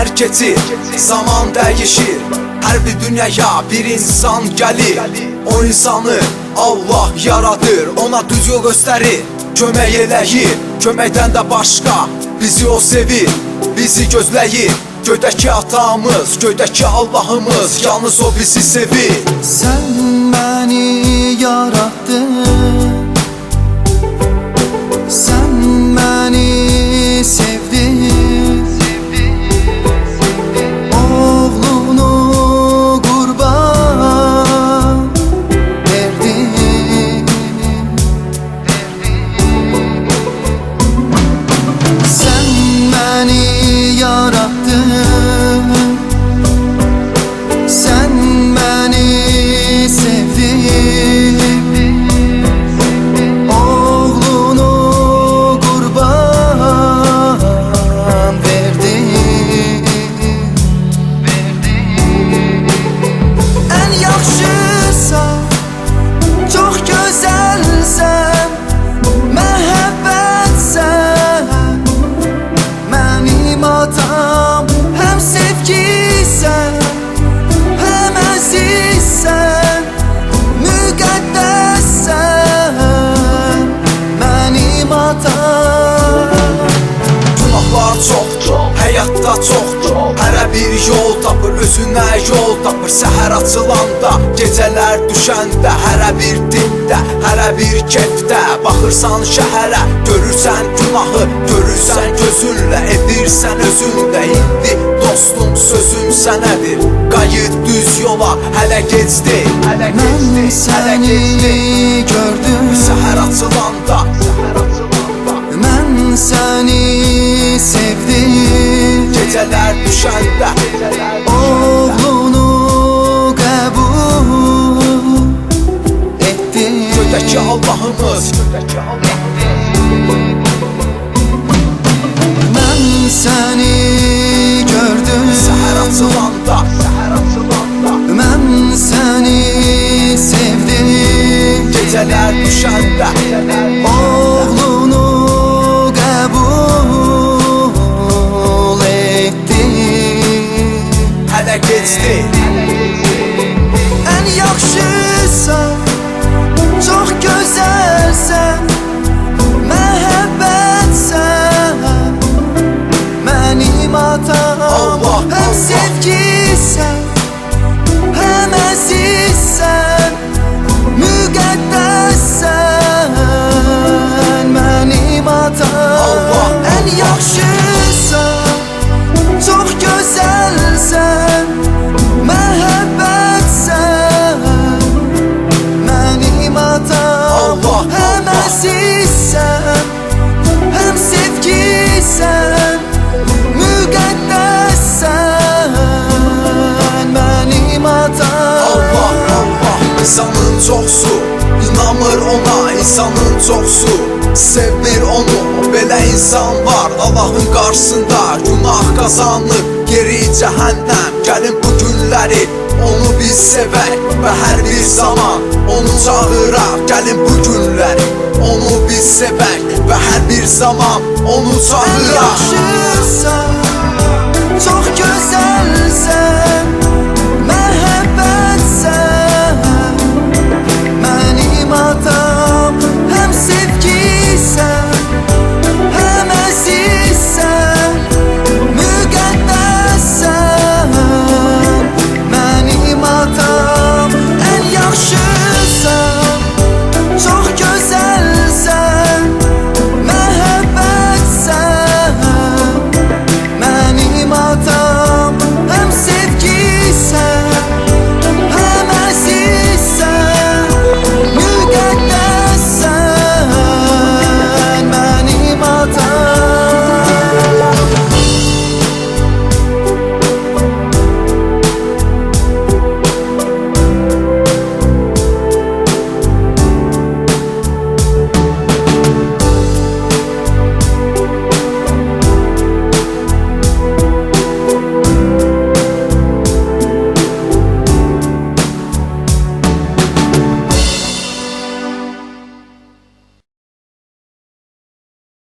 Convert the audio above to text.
günler keçir, zaman değişir. Her bir dünyaya bir insan gelir. O insanı Allah yaradır, ona düz yol gösterir, kömək eləyir. Köməkdən də başqa bizi o sevir, bizi gözləyir. Göydəki atamız, göydəki Allahımız, yalnız o bizi sevir. Sen beni yarattın, sen beni sevdin, oğlunu kurban verdin. Sen beni yarattın, sen beni sevdin, oğlunu kurban verdin. En yaxşısan, çok güzelsen, məhəbbətsən, mənim atam. Hem sevgisen, hem əzizsən, müqəddəssən, mənim atam. Günahlar çoxdur, həyatda çoxdur. Hərə bir yol tapır, özünə yol tapır. Səhər açılanda, gecələr düşəndə, hərə bir dibdə, hərə bir kefdə. Baxırsan şəhərə, görürsən günahı, görürsən gözünlə, edirsən özünlə. İndi dostum sözüm sənədir, qayıt düz yola, hələ gecdi, hələ gecdi, hələ gecdi. Gördüm, Səhər açılanda, mən səni sevdim, gecələr düşəndə, oğlunu qəbul etdim. göydəki Allahımız, Mən səni gördüm, səhər açılanda, mən səni sevdim, gecələr düşəndə, oğlunu qəbul etdim. hələ gecdi. En yaxşısan, çok güzelsen, məhəbbətsən, mənim atam. Allah, Hem Allah. sevgisen, hem əzizsən, müqəddəssən, mənim atam. Allah, En yaxşısan, çok güzelsen, məhəbbətsən, mənim atam. Allah, Hem Allah. əzizsən, hem sevgisen, müqəddəssən, mənim atam. Allah, Allah. İnsanın çoxsu inanmır ona, insanın çoxsu sevmir onu. Belə insan var Allahın qarşısında, günah qazanır, geri cəhənnəm. Gəlin bu günləri onu biz sevək və hər bir zaman onu çağıraq. Gəlin bu günləri onu biz sevək və hər bir zaman onu En çağıraq. yaxşısan, çok güzelsen,